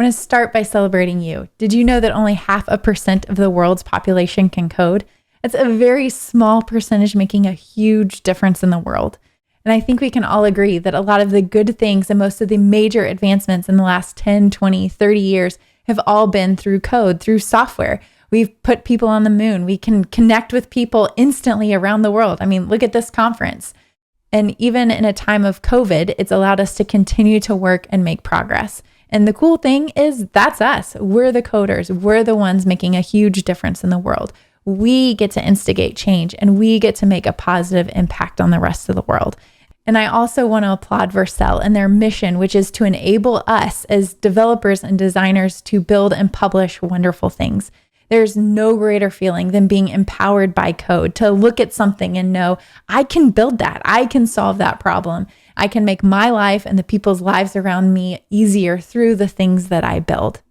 I want to start by celebrating you. Did you know that only 0.5% of the world's population can code? It's a very small percentage making a huge difference in the world. And I think we can all agree that a lot of the good things and most of the major advancements in the last 10, 20, 30 years have all been through code, through software. We've put people on the moon. We can connect with people instantly around the world. I mean, look at this conference. And even in a time of COVID, it's allowed us to continue to work and make progress. And the cool thing is that's us. We're the coders. We're the ones making a huge difference in the world. We get to instigate change and we get to make a positive impact on the rest of the world. And I also want to applaud Zeal and their mission, which is to enable us as developers and designers to build and publish wonderful things. There's no greater feeling than being empowered by code to look at something and know, I can build that. I can solve that problem. I can make my life and the people's lives around me easier through the things that I build.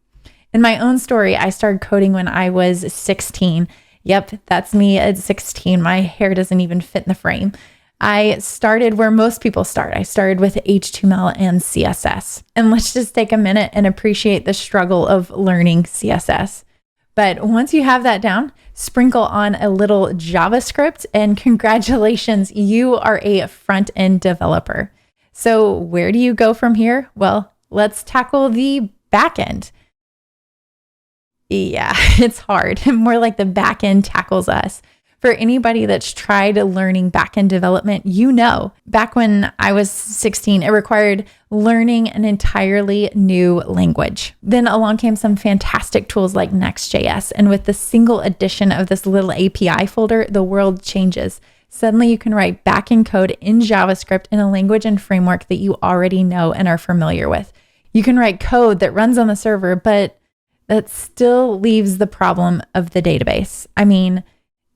In my own story, I started coding when I was 16. Yep, that's me at 16. My hair doesn't even fit in the frame. I started where most people start. I started with HTML and CSS. And let's just take a minute and appreciate the struggle of learning CSS. But once you have that down, sprinkle on a little JavaScript and congratulations, you are a front-end developer. So where do you go from here? Well, let's tackle the backend. Yeah, it's hard. More like the backend tackles us. For anybody that's tried learning backend development, you know, back when I was 16, it required learning an entirely new language. Then along came some fantastic tools like Next.js. And with the single addition of this little API folder, the world changes. Suddenly you can write backend code in JavaScript in a language and framework that you already know and are familiar with. You can write code that runs on the server, but that still leaves the problem of the database. I mean,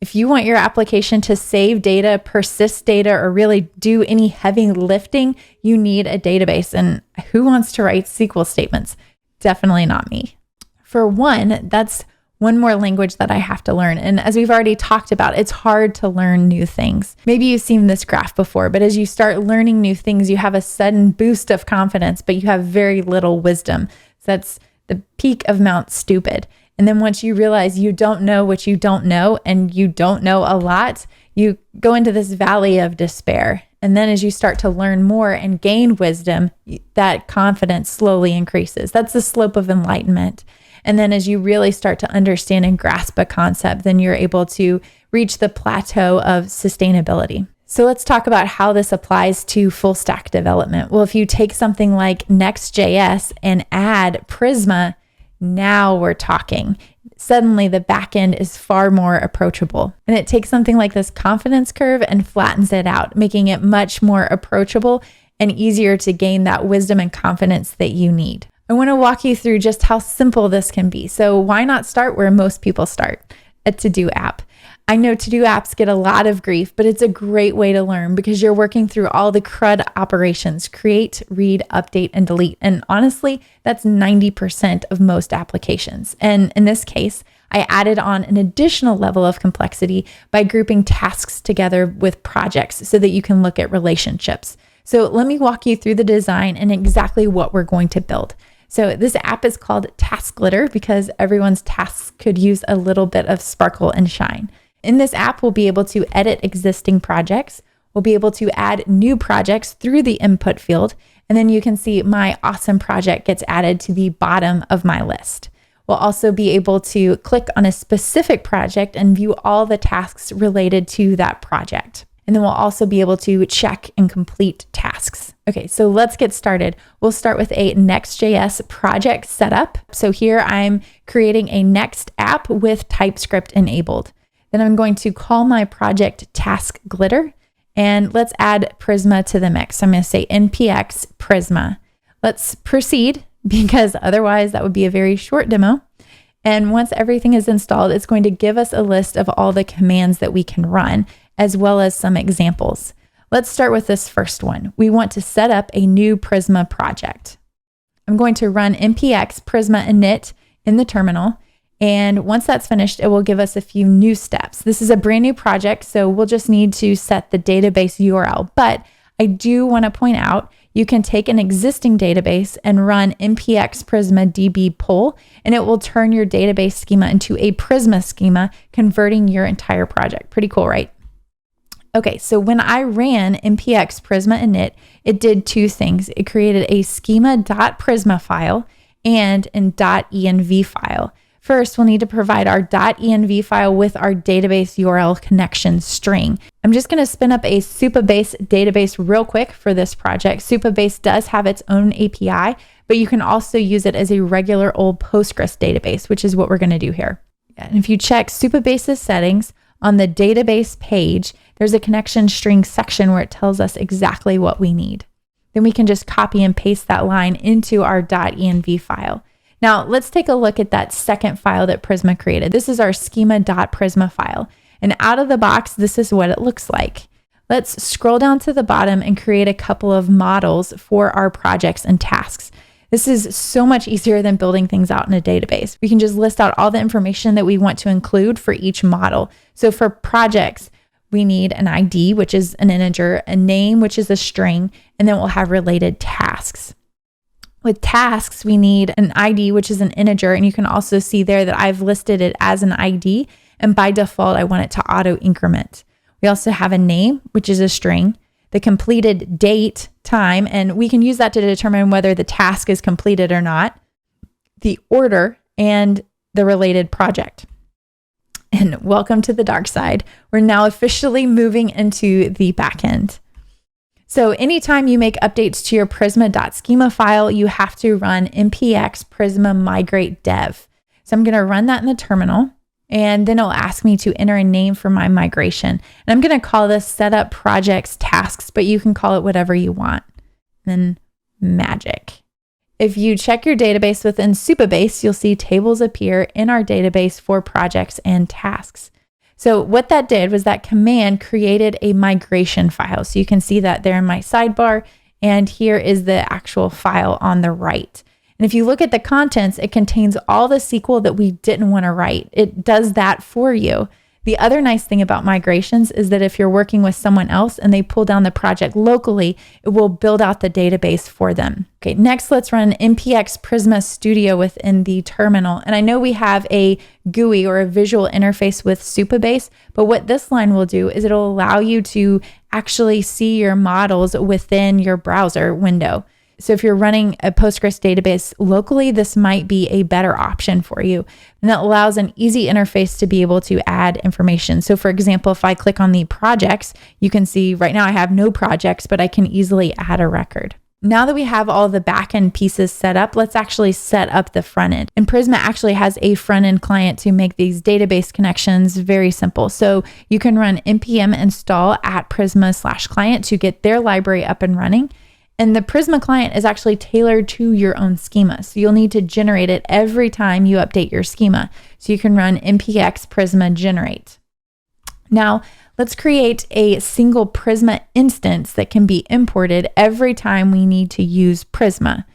if you want your application to save data, persist data, or really do any heavy lifting, you need a database. And who wants to write SQL statements? Definitely not me. For one, that's one more language that I have to learn. And as we've already talked about, it's hard to learn new things. Maybe you've seen this graph before, but as you start learning new things, you have a sudden boost of confidence, but you have very little wisdom. So that's the peak of Mount Stupid. And then once you realize you don't know what you don't know and you don't know a lot, you go into this valley of despair. And then as you start to learn more and gain wisdom, that confidence slowly increases. That's the slope of enlightenment. And then as you really start to understand and grasp a concept, then you're able to reach the plateau of sustainability. So let's talk about how this applies to full stack development. Well, if you take something like Next.js and add Prisma, now we're talking. Suddenly the backend is far more approachable. And it takes something like this confidence curve and flattens it out, making it much more approachable and easier to gain that wisdom and confidence that you need. I want to walk you through just how simple this can be. So why not start where most people start? A to-do app. I know to-do apps get a lot of grief, but it's a great way to learn because you're working through all the CRUD operations: create, read, update, and delete. And honestly, that's 90% of most applications. And in this case, I added on an additional level of complexity by grouping tasks together with projects so that you can look at relationships. So let me walk you through the design and exactly what we're going to build. So this app is called Task Glitter because everyone's tasks could use a little bit of sparkle and shine. In this app, we'll be able to edit existing projects. We'll be able to add new projects through the input field. And then you can see my awesome project gets added to the bottom of my list. We'll also be able to click on a specific project and view all the tasks related to that project. And then we'll also be able to check and complete tasks. Okay, so let's get started. We'll start with a Next.js project setup. So here I'm creating a Next app with TypeScript enabled. Then I'm going to call my project Task Glitter, and let's add Prisma to the mix. So I'm going to say npx Prisma. Let's proceed because otherwise that would be a very short demo. And once everything is installed, it's going to give us a list of all the commands that we can run, as well as some examples. Let's start with this first one. We want to set up a new Prisma project. I'm going to run npx Prisma init in the terminal. And once that's finished, it will give us a few new steps. This is a brand new project, so we'll just need to set the database URL. But I do want to point out, you can take an existing database and run npx Prisma db pull, and it will turn your database schema into a Prisma schema, converting your entire project. Pretty cool, right? Okay, so when I ran npx Prisma init, it did two things. It created a schema.prisma file and an .env file. First, we'll need to provide our .env file with our database URL connection string. I'm just going to spin up a Supabase database real quick for this project. Supabase does have its own API, but you can also use it as a regular old Postgres database, which is what we're going to do here. And if you check Supabase's settings on the database page, there's a connection string section where it tells us exactly what we need. Then we can just copy and paste that line into our .env file. Now, let's take a look at that second file that Prisma created. This is our schema.prisma file. And out of the box, this is what it looks like. Let's scroll down to the bottom and create a couple of models for our projects and tasks. This is so much easier than building things out in a database. We can just list out all the information that we want to include for each model. So for projects, we need an ID, which is an integer, a name, which is a string, and then we'll have related tasks. With tasks, we need an ID, which is an integer, and you can also see there that I've listed it as an ID, and by default, I want it to auto increment. We also have a name, which is a string, the completed date, time, and we can use that to determine whether the task is completed or not, the order, and the related project. And welcome to the dark side. We're now officially moving into the backend. So anytime you make updates to your prisma.schema file, you have to run npx prisma migrate dev. So I'm going to run that in the terminal, and then it'll ask me to enter a name for my migration. And I'm going to call this setup projects tasks, but you can call it whatever you want. And then magic. If you check your database within Supabase, you'll see tables appear in our database for projects and tasks. So what that did was that command created a migration file. So you can see that there in my sidebar, and here is the actual file on the right. And if you look at the contents, it contains all the SQL that we didn't want to write. It does that for you. The other nice thing about migrations is that if you're working with someone else and they pull down the project locally, it will build out the database for them. Okay, next let's run npx Prisma Studio within the terminal. And I know we have a GUI or a visual interface with Supabase, but what this line will do is it'll allow you to actually see your models within your browser window. So if you're running a Postgres database locally, this might be a better option for you. And that allows an easy interface to be able to add information. So for example, if I click on the projects, you can see right now I have no projects, but I can easily add a record. Now that we have all the backend pieces set up, let's actually set up the front end. And Prisma actually has a front end client to make these database connections very simple. So you can run npm install at prisma/client to get their library up and running. And the Prisma client is actually tailored to your own schema. So you'll need to generate it every time you update your schema. So you can run npx Prisma generate. Now, let's create a single Prisma instance that can be imported every time we need to use Prisma.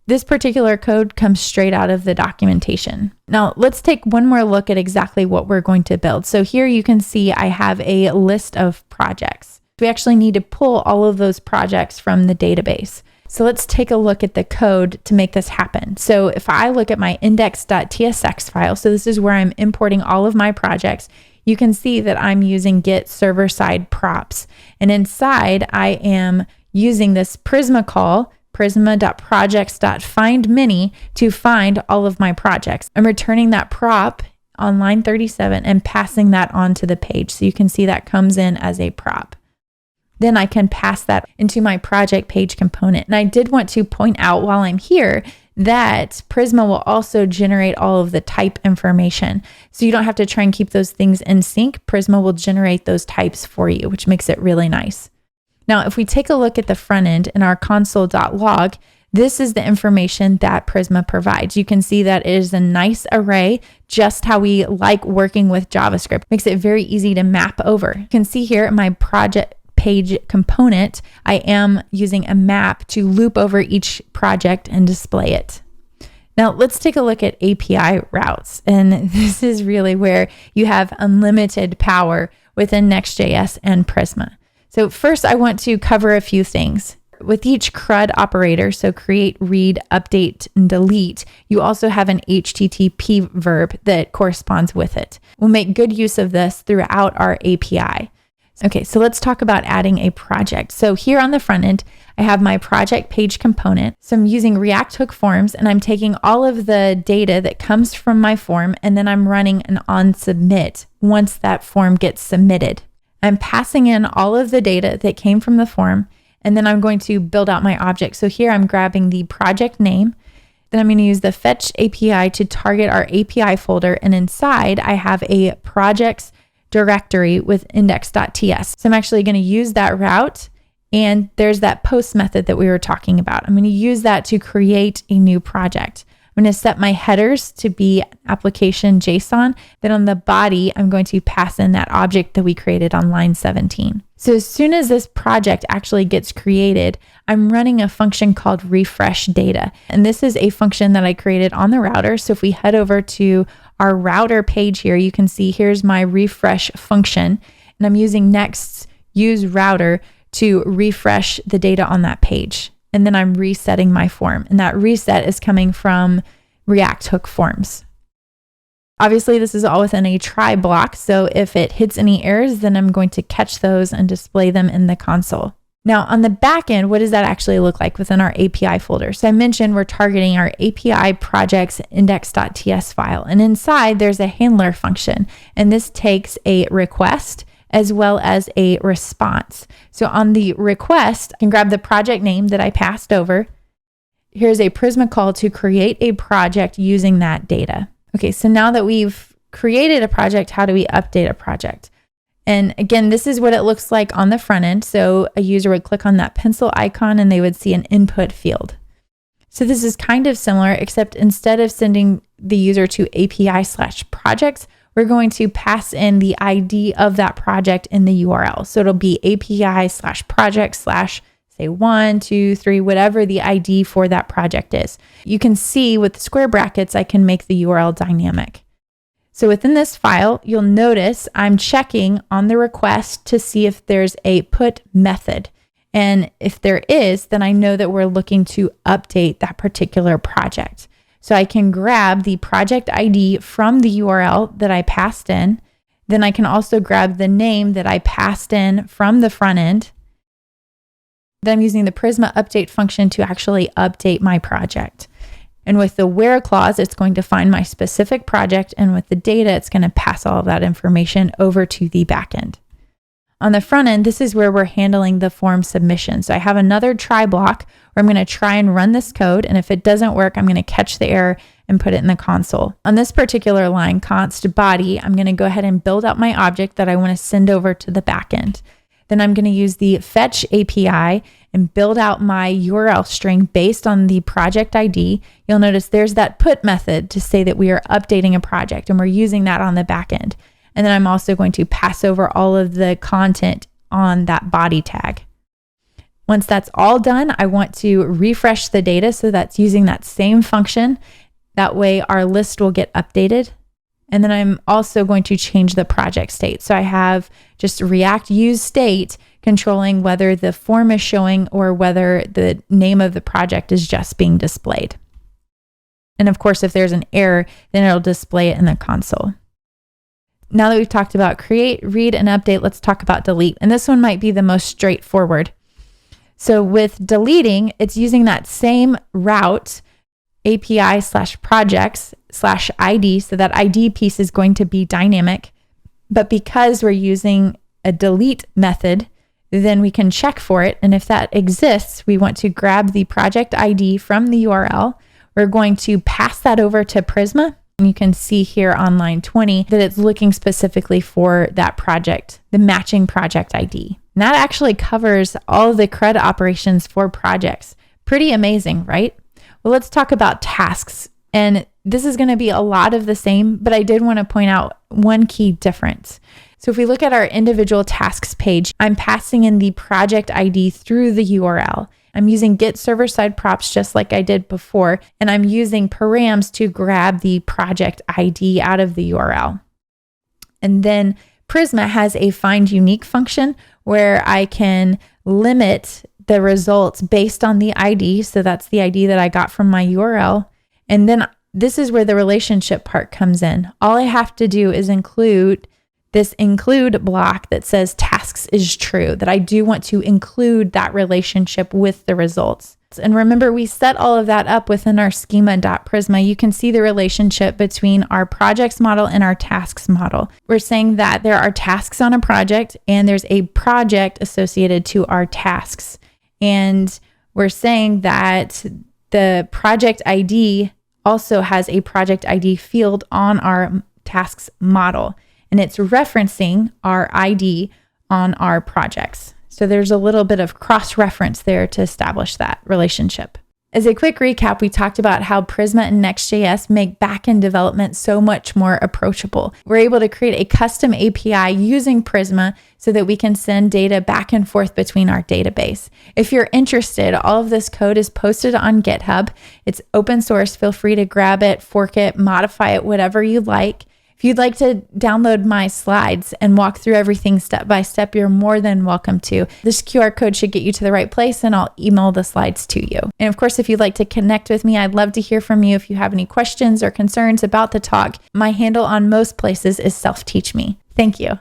This particular code comes straight out of the documentation. Now, let's take one more look at exactly what we're going to build. So here you can see I have a list of projects. We actually need to pull all of those projects from the database. So let's take a look at the code to make this happen. So if I look at my index.tsx file, so this is where I'm importing all of my projects, you can see that I'm using get server-side props. And inside I am using this Prisma call, prisma.projects.findMany, to find all of my projects. I'm returning that prop on line 37 and passing that onto the page. So you can see that comes in as a prop. Then I can pass that into my project page component. And I did want to point out while I'm here that Prisma will also generate all of the type information. So you don't have to try and keep those things in sync. Prisma will generate those types for you, which makes it really nice. Now, if we take a look at the front end in our console.log, this is the information that Prisma provides. You can see that it is a nice array, just how we like working with JavaScript. Makes it very easy to map over. You can see here in my project page component, I am using a map to loop over each project and display it. Now let's take a look at API routes. And this is really where you have unlimited power within Next.js and Prisma. So first I want to cover a few things. with each CRUD operator, so create, read, update, and delete, you also have an HTTP verb that corresponds with it. We'll make good use of this throughout our API. Okay, so let's talk about adding a project. So here on the front end, I have my project page component. So I'm using React Hook Forms, and I'm taking all of the data that comes from my form, and then I'm running an on submit once that form gets submitted. I'm passing in all of the data that came from the form, and then I'm going to build out my object. So here I'm grabbing the project name. Then I'm going to use the fetch API to target our API folder, and inside I have a projects directory with index.ts. So I'm actually going to use that route, and there's that post method that we were talking about. I'm going to use that to create a new project. I'm going to set my headers to be application JSON. Then on the body, I'm going to pass in that object that we created on line 17. So as soon as this project actually gets created, I'm running a function called refresh data. And this is a function that I created on the router. So if we head over to our router page here, you can see here's my refresh function. And I'm using Next's use router to refresh the data on that page. And then I'm resetting my form. And that reset is coming from React Hook Forms. Obviously, this is all within a try block. So if it hits any errors, then I'm going to catch those and display them in the console. Now on the back end, what does that actually look like within our API folder? So I mentioned we're targeting our API projects index.ts file. And inside there's a handler function. And this takes a request as well as a response. So on the request, I can grab the project name that I passed over. Here's a Prisma call to create a project using that data. Okay, so now that we've created a project, how do we update a project? And again, this is what it looks like on the front end. So a user would click on that pencil icon and they would see an input field. So this is kind of similar, except instead of sending the user to API/projects, we're going to pass in the ID of that project in the URL. So it'll be API/project/ say 1, 2, 3, whatever the ID for that project is. You can see with the square brackets, I can make the URL dynamic. So within this file, you'll notice I'm checking on the request to see if there's a put method. And if there is, then I know that we're looking to update that particular project. So I can grab the project ID from the URL that I passed in. Then I can also grab the name that I passed in from the front end. Then I'm using the Prisma update function to actually update my project. And with the where clause, it's going to find my specific project. And with the data, it's going to pass all of that information over to the backend. On the front end, this is where we're handling the form submission. So I have another try block where I'm going to try and run this code. And if it doesn't work, I'm going to catch the error and put it in the console. On this particular line, const body, I'm going to go ahead and build out my object that I want to send over to the backend. Then I'm going to use the fetch API and build out my URL string based on the project ID. You'll notice there's that put method to say that we are updating a project, and we're using that on the back end. And then I'm also going to pass over all of the content on that body tag. Once that's all done, I want to refresh the data. So that's using that same function. That way our list will get updated. And then I'm also going to change the project state. So I have just React use state controlling whether the form is showing or whether the name of the project is just being displayed. And of course, if there's an error, then it'll display it in the console. Now that we've talked about create, read, and update, let's talk about delete. And this one might be the most straightforward. So with deleting, it's using that same route, API/projects/ID. So that ID piece is going to be dynamic. But because we're using a delete method, then we can check for it. And if that exists, we want to grab the project ID from the URL. We're going to pass that over to Prisma. And you can see here on line 20 that it's looking specifically for that project, the matching project ID. And that actually covers all of the CRUD operations for projects. Pretty amazing, right? Well, let's talk about tasks. And this is going to be a lot of the same, but I did want to point out one key difference. So if we look at our individual tasks page, I'm passing in the project ID through the URL. I'm using get server-side props just like I did before, and I'm using params to grab the project ID out of the URL. And then Prisma has a find unique function where I can limit the results based on the ID. So that's the ID that I got from my URL. And then this is where the relationship part comes in. All I have to do is include this include block that says tasks is true, that I do want to include that relationship with the results. And remember, we set all of that up within our schema.prisma. You can see the relationship between our projects model and our tasks model. We're saying that there are tasks on a project and there's a project associated to our tasks. And we're saying that the project ID also has a project ID field on our tasks model, and it's referencing our ID on our projects. So there's a little bit of cross-reference there to establish that relationship. As a quick recap, we talked about how Prisma and Next.js make backend development so much more approachable. We're able to create a custom API using Prisma so that we can send data back and forth between our database. If you're interested, all of this code is posted on GitHub. It's open source. Feel free to grab it, fork it, modify it, whatever you like. If you'd like to download my slides and walk through everything step by step, you're more than welcome to. This QR code should get you to the right place, and I'll email the slides to you. And of course, if you'd like to connect with me, I'd love to hear from you. If you have any questions or concerns about the talk, my handle on most places is self-teach me. Thank you.